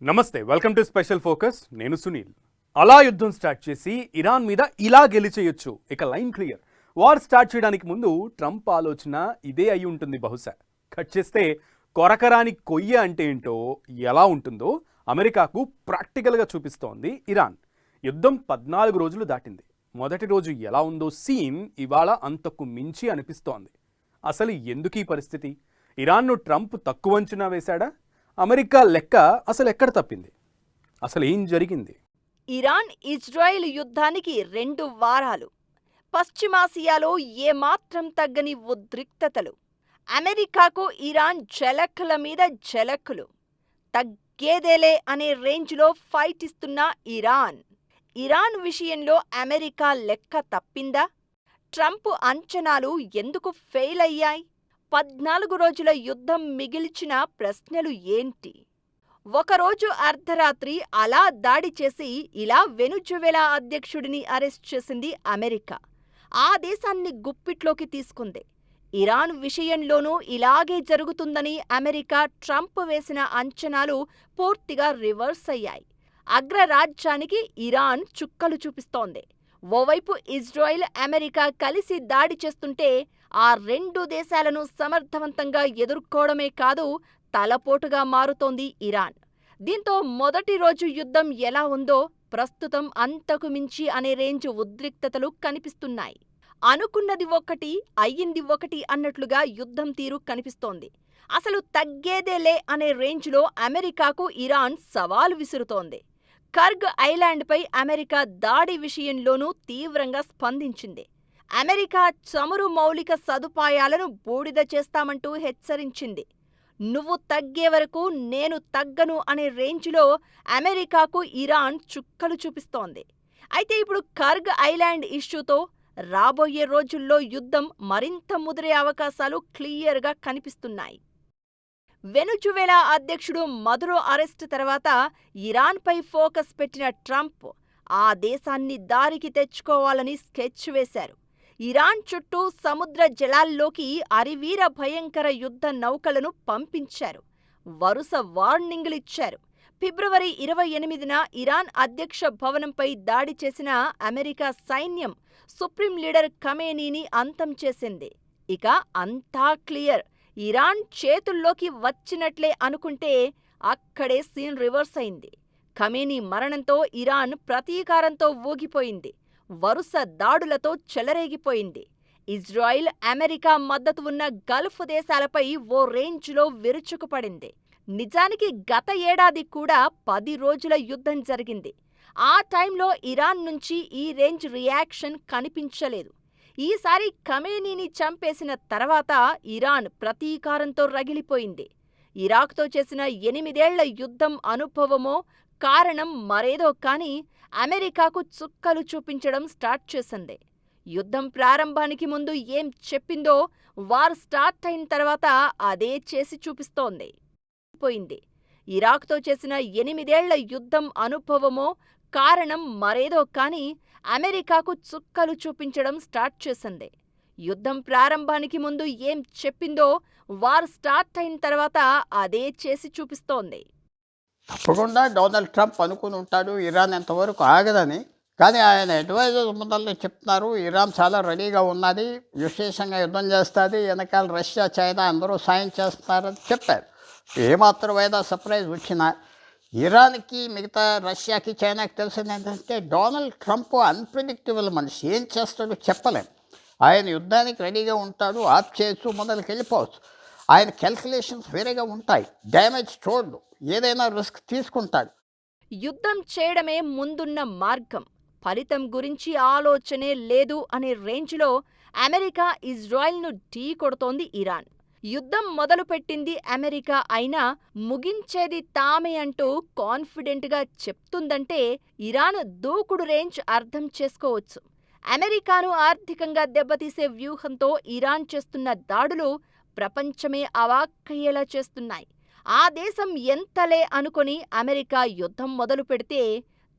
నమస్తే, welcome to special focus. నేను సునీల్. అలా యుద్ధం స్టార్ట్ చేసి ఇరాన్ మీద ఇలా గెలిచేయొచ్చు, ఇక లైన్ క్లియర్. వార్ స్టార్ట్ చేయడానికి ముందు ట్రంప్ ఆలోచన ఇదే అయి ఉంటుంది బహుశా. కట్ చేస్తే కొరకరాని కొయ్య అంటే ఏంటో, ఎలా ఉంటుందో అమెరికాకు ప్రాక్టికల్గా చూపిస్తోంది ఇరాన్. యుద్ధం 14 రోజులు దాటింది. మొదటి రోజు ఎలా ఉందో సీన్ ఇవాళ అంతకు మించి అనిపిస్తోంది. అసలు ఎందుకు ఈ పరిస్థితి? ఇరాన్ను ట్రంప్ తక్కువ అంచనా వేశాడా? అమెరికా లెక్క అసలు ఎక్కడ తప్పింది? అసలు ఏం జరిగింది? ఇరాన్ ఇజ్రాయెల్ యుద్ధానికి 2 వారాలు. పశ్చిమాసియాలో ఏమాత్రం తగ్గని ఉద్రిక్తతలు. అమెరికాకు ఇరాన్ జలక్కుల మీద జలక్కులు. తగ్గేదేలే అనే రేంజ్లో ఫైట్ ఇస్తున్న ఇరాన్ విషయంలో అమెరికా లెక్క తప్పిందా? ట్రంప్ అంచనాలు ఎందుకు ఫెయిల్ అయ్యాయి? 14 రోజుల యుద్ధం మిగిల్చిన ప్రశ్నలు ఏంటి? ఒకరోజు అర్ధరాత్రి అలా దాడి చేసి ఇలా వెనుజువెలా అధ్యక్షుడిని అరెస్ట్ చేసింది అమెరికా. ఆ దేశాన్ని గుప్పిట్లోకి తీసుకుంది. ఇరాన్ విషయంలోనూ ఇలాగే జరుగుతుందని అమెరికా ట్రంప్ వేసిన అంచనాలు పూర్తిగా రివర్స్ అయ్యాయి. అగ్రరాజ్యానికి ఇరాన్ చుక్కలు చూపిస్తోంది. ఓవైపు ఇజ్రాయెల్, అమెరికా కలిసి దాడి చేస్తుంటే ఆ 2 దేశాలను సమర్థవంతంగా ఎదుర్కోవడమే కాదు, తలపోటుగా మారుతోంది ఇరాన్. దీంతో మొదటి రోజు యుద్ధం ఎలా ఉందో ప్రస్తుతం అంతకు మించి అనే రేంజ్ ఉద్రిక్తతలు కనిపిస్తున్నాయి. అనుకున్నది ఒకటి, అయ్యింది ఒకటి అన్నట్లుగా యుద్ధం తీరు కనిపిస్తోంది. అసలు తగ్గేదేలే అనే రేంజ్లో అమెరికాకు ఇరాన్ సవాలు విసురుతోంది. కర్గ్ ఐలాండ్పై అమెరికా దాడి విషయంలోనూ తీవ్రంగా స్పందించింది. అమెరికా చమురు మౌలిక సదుపాయాలను బూడిద చేస్తామంటూ హెచ్చరించింది. నువ్వు తగ్గే వరకు నేను తగ్గను అనే రేంజ్లో అమెరికాకు ఇరాన్ చుక్కలు చూపిస్తోంది. అయితే ఇప్పుడు కర్గ్ ఐలాండ్ ఇష్యూతో రాబోయే రోజుల్లో యుద్ధం మరింత ముదిరే అవకాశాలు క్లియర్గా కనిపిస్తున్నాయి. వెనుజువెలా అధ్యక్షుడు మదురో అరెస్టు తర్వాత ఇరాన్పై ఫోకస్ పెట్టిన ట్రంప్ ఆ దేశాన్ని దారికి తెచ్చుకోవాలని స్కెచ్ వేశారు. ఇరాన్ చుట్టూ సముద్ర జలాల్లోకి అరివీర భయంకర యుద్ధ నౌకలను పంపించారు. వరుస వార్నింగులిచ్చారు. ఫిబ్రవరి 28న ఇరాన్ అధ్యక్ష భవనంపై దాడి చేసిన అమెరికా సైన్యం సుప్రీం లీడర్ ఖమేనీని అంతం చేసింది. ఇక అంతా క్లియర్. ఇరాన్ చేతుల్లోకి వచ్చినట్లే అనుకుంటే అక్కడే సీన్ రివర్స్ అయింది. ఖమేనీ మరణంతో ఇరాన్ ప్రతీకారంతో ఊగిపోయింది. వరుస దాడులతో చెలరేగిపోయింది. ఇజ్రాయిల్, అమెరికా మద్దతు ఉన్న గల్ఫ్ దేశాలపై ఓ రేంజ్లో విరుచుకుపడింది. నిజానికి గత ఏడాది కూడా 10 రోజుల యుద్ధం జరిగింది. ఆ టైంలో ఇరాన్ నుంచి ఈ రేంజ్ రియాక్షన్ కనిపించలేదు. ఈసారి ఖమేనీని చంపేసిన తర్వాత ఇరాన్ ప్రతీకారంతో రగిలిపోయింది. ఇరాక్తో చేసిన 8 ఏళ్ల యుద్ధం అనుభవమో కారణం మరేదో కానీ అమెరికాకు చుక్కలు చూపించడం స్టార్ట్ చేసింది. యుద్ధం ప్రారంభానికి ముందు ఏం చెప్పిందో వార్ స్టార్ట్ అయిన తర్వాత అదే చేసి చూపిస్తోంది. ఇరాక్తో చేసిన 8 ఏళ్ల యుద్ధం అనుభవమో కారణం మరేదో కానీ అమెరికాకు చుక్కలు చూపించడం స్టార్ట్ చేసింది. యుద్ధం ప్రారంభానికి ముందు ఏం చెప్పిందో వార్ స్టార్ట్ అయిన తర్వాత అదే చేసి చూపిస్తోంది. తప్పకుండా డొనాల్డ్ ట్రంప్ అనుకుని ఉంటాడు ఇరాన్ ఎంతవరకు ఆగదని. కానీ ఆయన అడ్వైజర్ ముందరనే చెప్తున్నారు ఇరాన్ చాలా రెడీగా ఉన్నది, విశేషంగా యుద్ధం చేస్తుంది, వెనకాల రష్యా, చైనా అందరూ సాయం చేస్తున్నారని చెప్పారు. ఏమాత్రమైనా సర్ప్రైజ్ వచ్చినా ఇరాన్కి, మిగతా రష్యాకి, చైనాకి తెలిసింది ఏంటంటే డొనాల్డ్ ట్రంప్ అన్ప్రిడిక్టబుల్ మనిషి, ఏం చేస్తాడో చెప్పలేం. ఆయన యుద్ధానికి రెడీగా ఉంటాడు, ఆప్ చేయొచ్చు, మొదలుకి వెళ్ళిపోవచ్చు. ఆయన క్యాల్కులేషన్స్ వేరేగా ఉంటాయి. డ్యామేజ్ చూడడు, ఏదైనా రిస్క్ తీసుకుంటాడు. యుద్ధం చేయడమే ముందున్న మార్గం, ఫలితం గురించి ఆలోచనే లేదు అనే రేంజ్లో అమెరికా ఇజ్రాయెల్ను ఢీ కొడుతోంది ఇరాన్. యుద్ధం మొదలుపెట్టింది అమెరికా అయినా ముగించేది తామే అంటూ కాన్ఫిడెంట్గా చెప్తుందంటే ఇరాన్ దూకుడు రేంజ్ అర్థం చేసుకోవచ్చు. అమెరికాను ఆర్థికంగా దెబ్బతీసే వ్యూహంతో ఇరాన్ చేస్తున్న దాడులు ప్రపంచమే అవాక్కయ్యేలా చేస్తున్నాయి. ఆ దేశం ఎంతలే అనుకొని అమెరికా యుద్ధం మొదలు పెడితే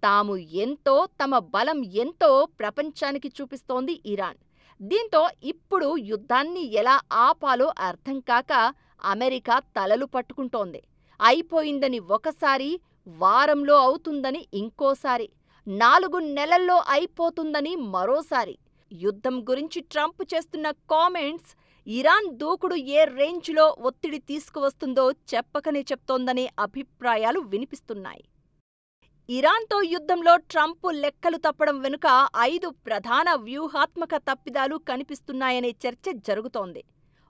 తాము ఎంతో, తమ బలం ఎంతో ప్రపంచానికి చూపిస్తోంది ఇరాన్. దీంతో ఇప్పుడు యుద్ధాన్ని ఎలా ఆపాలో అర్థం కాక అమెరికా తలలు పట్టుకుంటోంది. అయిపోయిందని ఒకసారి, వారంలో అవుతుందని ఇంకోసారి, 4 నెలల్లో అయిపోతుందని మరోసారి. యుద్ధం గురించి ట్రంప్ చేస్తున్న కామెంట్స్ ఇరాన్ దూకుడు ఏ రేంజ్లో ఒత్తిడి తీసుకువస్తుందో చెప్పకనే చెప్తోందనే అభిప్రాయాలు వినిపిస్తున్నాయి. ఇరాన్తో యుద్ధంలో ట్రంప్ లెక్కలు తప్పడం వెనుక 5 ప్రధాన వ్యూహాత్మక తప్పిదాలు కనిపిస్తున్నాయనే చర్చ జరుగుతోంది.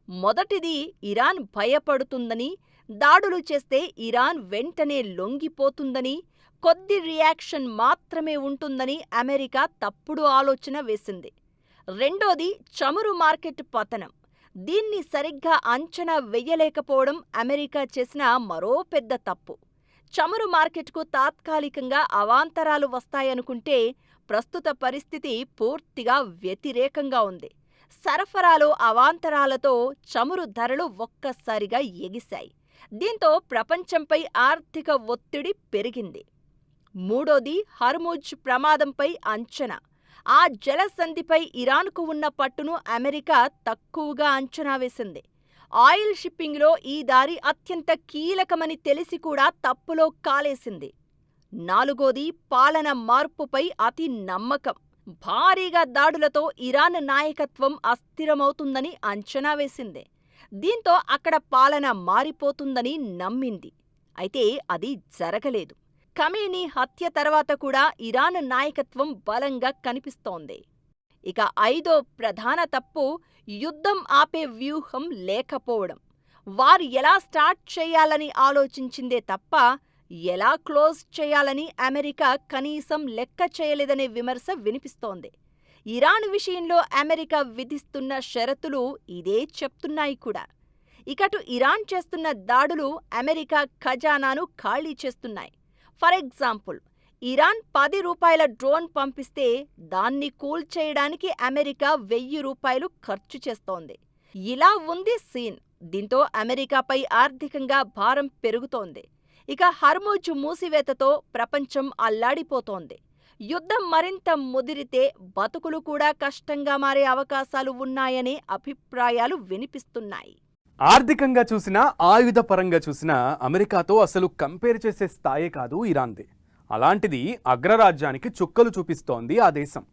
మొదటిది, ఇరాన్ భయపడుతుందని, దాడులు చేస్తే ఇరాన్ వెంటనే లొంగిపోతుందని, కొద్ది రియాక్షన్ మాత్రమే ఉంటుందని అమెరికా తప్పుడు ఆలోచన వేసింది. రెండోది, చమురు మార్కెట్ పతనం. దీన్ని సరిగ్గా అంచనా వెయ్యలేకపోవడం అమెరికా చేసిన మరో పెద్ద తప్పు. చమురు మార్కెట్కు తాత్కాలికంగా అవాంతరాలు వస్తాయనుకుంటే ప్రస్తుత పరిస్థితి పూర్తిగా వ్యతిరేకంగా ఉంది. సరఫరాలో అవాంతరాలతో చమురు ధరలు ఒక్కసారిగా ఎగిశాయి. దీంతో ప్రపంచంపై ఆర్థిక ఒత్తిడి పెరిగింది. మూడోది, హర్ముజ్ ప్రమాదంపై అంచనా. ఆ జలసంధిపై ఇరాన్కు ఉన్న పట్టును అమెరికా తక్కువగా అంచనా వేసింది. ఆయిల్ షిప్పింగ్లో ఈ దారి అత్యంత కీలకమని తెలిసి కూడా తప్పులో కాలేసింది. నాలుగోది, పాలన మార్పుపై అతి నమ్మకం. భారీగా దాడులతో ఇరాన్ నాయకత్వం అస్థిరమవుతుందని అంచనా వేసింది. దీంతో అక్కడ పాలన మారిపోతుందని నమ్మింది. అయితే అది జరగలేదు. ఖమేనీ హత్య తర్వాత కూడా ఇరాన్ నాయకత్వం బలంగా కనిపిస్తోంది. ఇక 5వ ప్రధాన తప్పు, యుద్ధం ఆపే వ్యూహం లేకపోవడం. వారు ఎలా స్టార్ట్ చేయాలని ఆలోచించిందే తప్ప ఎలా క్లోజ్ చేయాలని అమెరికా కనీసం లెక్క చేయలేదనే విమర్శ వినిపిస్తోంది. ఇరాన్ విషయంలో అమెరికా విధిస్తున్న షరతులు ఇదే చెప్తున్నాయి కూడా. ఇకటు ఇరాన్ చేస్తున్న దాడులు అమెరికా ఖజానాను ఖాళీ చేస్తున్నాయి. ఫర్ ఎగ్జాంపుల్, ఇరాన్ ₹10 డ్రోన్ పంపిస్తే దాన్ని కూల్చేయడానికి అమెరికా ₹1000 ఖర్చు చేస్తోంది. ఇలా ఉంది సీన్. దీంతో అమెరికాపై ఆర్థికంగా భారం పెరుగుతోంది. ఇక హర్ముజ్ మూసివేతతో ప్రపంచం అల్లాడిపోతోంది. యుద్ధం మరింత ముదిరితే బతుకులు కూడా కష్టంగా మారే అవకాశాలు ఉన్నాయనే అభిప్రాయాలు వినిపిస్తున్నాయి. ఆర్థికంగా చూసినా, ఆయుధపరంగా చూసినా అమెరికాతో అసలు కంపేర్ చేసే స్థాయే కాదు ఇరాన్ది. అలాంటిది అగ్రరాజ్యానికి చుక్కలు చూపిస్తోంది ఆ దేశం.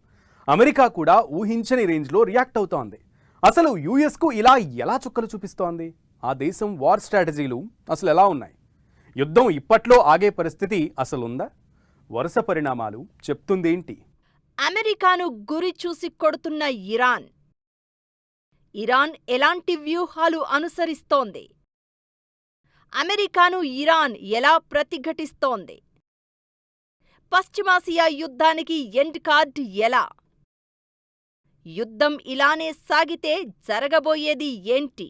అమెరికా కూడా ఊహించని రేంజ్లో రియాక్ట్ అవుతోంది. అసలు యుఎస్కు ఇలా ఎలా చుక్కలు చూపిస్తోంది? ఆ దేశం వార్ స్ట్రాటజీలు అసలు ఎలా ఉన్నాయి? యుద్ధం ఇప్పట్లో ఆగే పరిస్థితి అసలుందా? వరుస పరిణామాలు చెప్తుందేంటి? అమెరికాను గురి చూసి కొడుతున్న ఇరాన్. ఇరాన్ ఎలాంటి వ్యూహాలు అనుసరిస్తోంది? అమెరికాను ఇరాన్ ఎలా ప్రతిఘటిస్తోంది? పశ్చిమాసియా యుద్ధానికి ఎండ్ కార్డ్ ఎలా? యుద్ధం ఇలానే సాగితే జరగబోయేది ఏంటి?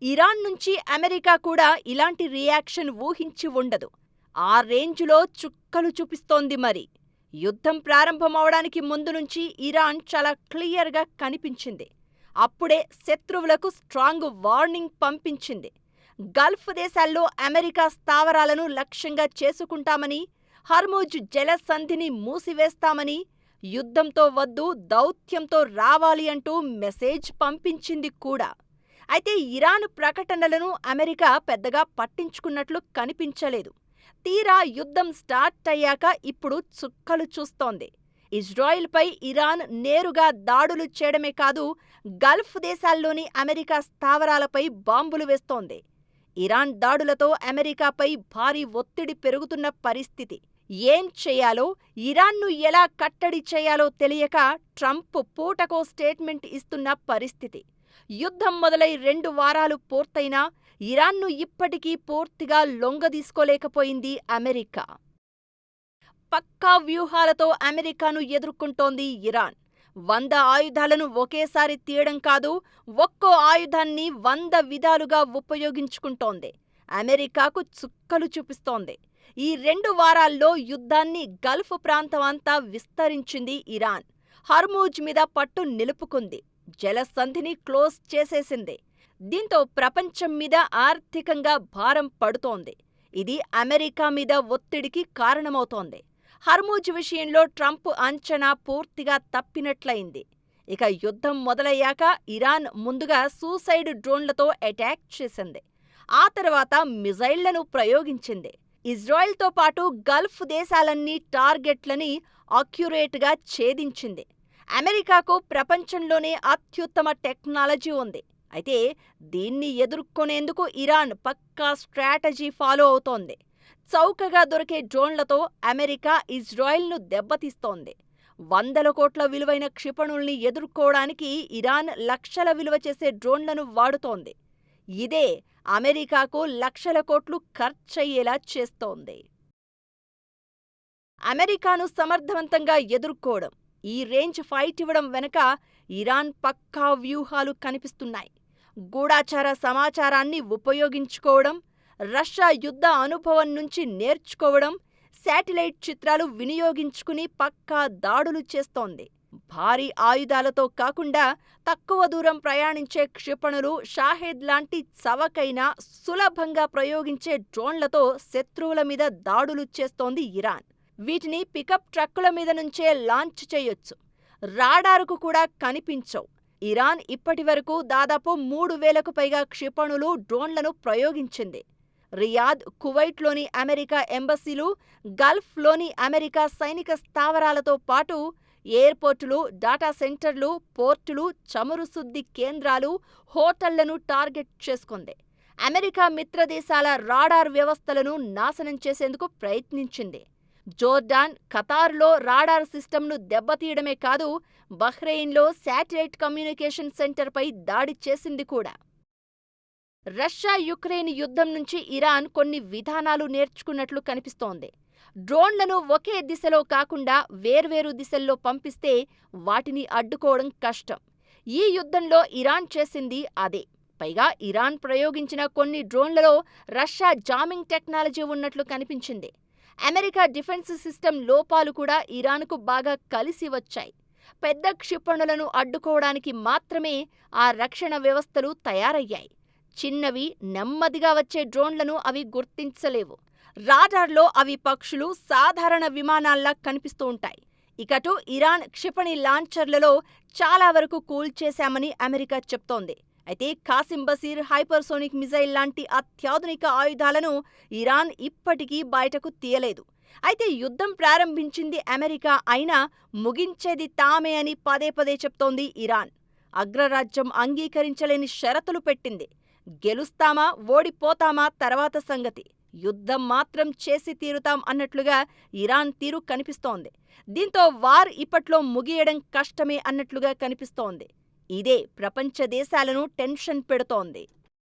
ఇరాన్ నుంచి అమెరికా కూడా ఇలాంటి రియాక్షన్ ఊహించి ఉండదు. ఆ రేంజ్లో చుక్కలు చూపిస్తోంది మరి. యుద్ధం ప్రారంభమవడానికి ముందు నుంచి ఇరాన్ చాలా క్లియర్గా కనిపించింది. అప్పుడే శత్రువులకు స్ట్రాంగ్ వార్నింగ్ పంపించింది. గల్ఫ్ దేశాల్లో అమెరికా స్థావరాలను లక్ష్యంగా చేసుకుంటామని, హర్ముజ్ జలసంధిని మూసివేస్తామని, యుద్ధంతో వద్దు దౌత్యంతో రావాలి అంటూ మెసేజ్ పంపించింది కూడా. అయితే ఇరాన్ ప్రకటనలను అమెరికా పెద్దగా పట్టించుకున్నట్లు కనిపించలేదు. తీరా యుద్ధం స్టార్ట్ అయ్యాక ఇప్పుడు చుక్కలు చూస్తోంది. ఇజ్రాయిల్పై ఇరాన్ నేరుగా దాడులు చేయడమే కాదు, గల్ఫ్ దేశాల్లోని అమెరికా స్థావరాలపై బాంబులు వేస్తోంది. ఇరాన్ దాడులతో అమెరికాపై భారీ ఒత్తిడి పెరుగుతున్న పరిస్థితి. ఏం చేయాలో, ఇరాన్ను ఎలా కట్టడి చేయాలో తెలియక ట్రంప్ పూటకో స్టేట్మెంట్ ఇస్తున్న పరిస్థితి. యుద్ధం మొదలై 2 వారాలు పూర్తయినా ఇరాన్ను ఇప్పటికీ పూర్తిగా లొంగదీసుకోలేకపోయింది అమెరికా. పక్కా వ్యూహాలతో అమెరికాను ఎదుర్కొంటోంది ఇరాన్. 100 ఆయుధాలను ఒకేసారి తీయడం కాదు, ఒక్కో ఆయుధాన్ని 100 విధాలుగా ఉపయోగించుకుంటోంది. అమెరికాకు చుక్కలు చూపిస్తోంది. ఈ 2 వారాల్లో యుద్ధాన్ని గల్ఫ్ ప్రాంతం అంతా విస్తరించింది ఇరాన్. హర్ముజ్ మీద పట్టు నిలుపుకుంది. జలసంధిని క్లోజ్ చేసేసింది. దీంతో ప్రపంచం మీద ఆర్థికంగా భారం పడుతోంది. ఇది అమెరికా మీద ఒత్తిడికి కారణమవుతోంది. హర్ముజ్ విషయంలో ట్రంప్ అంచనా పూర్తిగా తప్పినట్లయింది. ఇక యుద్ధం మొదలయ్యాక ఇరాన్ ముందుగా సూసైడ్ డ్రోన్లతో అటాక్ చేసింది. ఆ తర్వాత మిజైళ్లను ప్రయోగించింది. ఇజ్రాయెల్తో పాటు గల్ఫ్ దేశాలన్నీ టార్గెట్లని అక్యురేట్గా ఛేదించింది. అమెరికాకు ప్రపంచంలోనే అత్యుత్తమ టెక్నాలజీ ఉంది. అయితే దీన్ని ఎదుర్కొనేందుకు ఇరాన్ పక్కా స్ట్రాటజీ ఫాలో అవుతోంది. చౌకగా దొరికే డ్రోన్లతో అమెరికా ఇజ్రాయెల్ను దెబ్బతీస్తోంది. 100 కోట్ల విలువైన క్షిపణుల్ని ఎదుర్కోవడానికి ఇరాన్ లక్షల విలువ చేసే డ్రోన్లను వాడుతోంది. ఇదే అమెరికాకు లక్షల కోట్లు ఖర్చయ్యేలా చేస్తోంది. అమెరికాను సమర్థవంతంగా ఎదుర్కోవడం, ఈ రేంజ్ ఫైట్ ఇవ్వడం వెనుక ఇరాన్ పక్కా వ్యూహాలు కనిపిస్తున్నాయి. గూఢాచార సమాచారాన్ని ఉపయోగించుకోవడం, రష్యా యుద్ధ అనుభవం నుంచి నేర్చుకోవడం, శాటిలైట్ చిత్రాలు వినియోగించుకుని పక్కా దాడులు చేస్తోంది. భారీ ఆయుధాలతో కాకుండా తక్కువ దూరం ప్రయాణించే క్షిపణులు, షాహెద్ లాంటి చవకైన సులభంగా ప్రయోగించే డ్రోన్లతో శత్రువుల మీద దాడులు చేస్తోంది ఇరాన్. వీటిని పికప్ ట్రక్కుల మీద నుంచే లాంచ్ చేయొచ్చు. రాడారుకు కూడా కనిపించవు. ఇరాన్ ఇప్పటివరకు దాదాపు 3,000కు పైగా క్షిపణులు, డ్రోన్లను ప్రయోగించింది. రియాద్, కువైట్లోని అమెరికా ఎంబసీలు, గల్ఫ్లోని అమెరికా సైనిక స్థావరాలతో పాటు ఎయిర్పోర్టులు, డాటా సెంటర్లు, పోర్టులు, చమురు శుద్ధి కేంద్రాలు, హోటళ్లను టార్గెట్ చేసుకుంది. అమెరికా మిత్రదేశాల రాడార్ వ్యవస్థలను నాశనం చేసేందుకు ప్రయత్నించింది. జోర్డాన్, ఖతార్లో రాడార్ సిస్టమ్ను దెబ్బతీయడమే కాదు, బహ్రెయిన్లో శాటిలైట్ కమ్యూనికేషన్ సెంటర్పై దాడి చేసింది కూడా. రష్యా యుక్రెయిన్ యుద్ధం నుంచి ఇరాన్ కొన్ని విధానాలు నేర్చుకున్నట్లు కనిపిస్తోంది. డ్రోన్లను ఒకే దిశలో కాకుండా వేర్వేరు దిశల్లో పంపిస్తే వాటిని అడ్డుకోవడం కష్టం. ఈ యుద్ధంలో ఇరాన్ చేసింది అదే. పైగా ఇరాన్ ప్రయోగించిన కొన్ని డ్రోన్లలో రష్యా జామింగ్ టెక్నాలజీ ఉన్నట్లు కనిపించింది. అమెరికా డిఫెన్స్ సిస్టమ్ లోపాలు కూడా ఇరాన్కు బాగా కలిసి వచ్చాయి. పెద్ద క్షిపణులను అడ్డుకోవడానికి మాత్రమే ఆ రక్షణ వ్యవస్థలు తయారయ్యాయి. చిన్నవి, నెమ్మదిగా వచ్చే డ్రోన్లను అవి గుర్తించలేవు. రాడార్లో అవి పక్షులు, సాధారణ విమానాల్లా కనిపిస్తూ ఉంటాయి. ఇకటు ఇరాన్ క్షిపణి లాంచర్లలో చాలా వరకు కూల్చేశామని అమెరికా చెప్తోంది. అయితే కాసిం బషీర్ హైపర్సోనిక్ మిజైల్ లాంటి అత్యాధునిక ఆయుధాలను ఇరాన్ ఇప్పటికీ బయటకు తీయలేదు. అయితే యుద్ధం ప్రారంభించింది అమెరికా అయినా ముగించేది తామే అని పదే పదే చెప్తోంది ఇరాన్. అగ్రరాజ్యం అంగీకరించలేని షరతులు పెట్టింది. గెలుస్తామా, ఓడిపోతామా తర్వాత సంగతి, యుద్ధం మాత్రం చేసి తీరుతాం అన్నట్లుగా ఇరాన్ తీరు కనిపిస్తోంది. దీంతో వార్ ఇప్పట్లో ముగియడం కష్టమే అన్నట్లుగా కనిపిస్తోంది. ఇదే ప్రపంచ దేశాలను టెన్షన్ పెడుతోంది.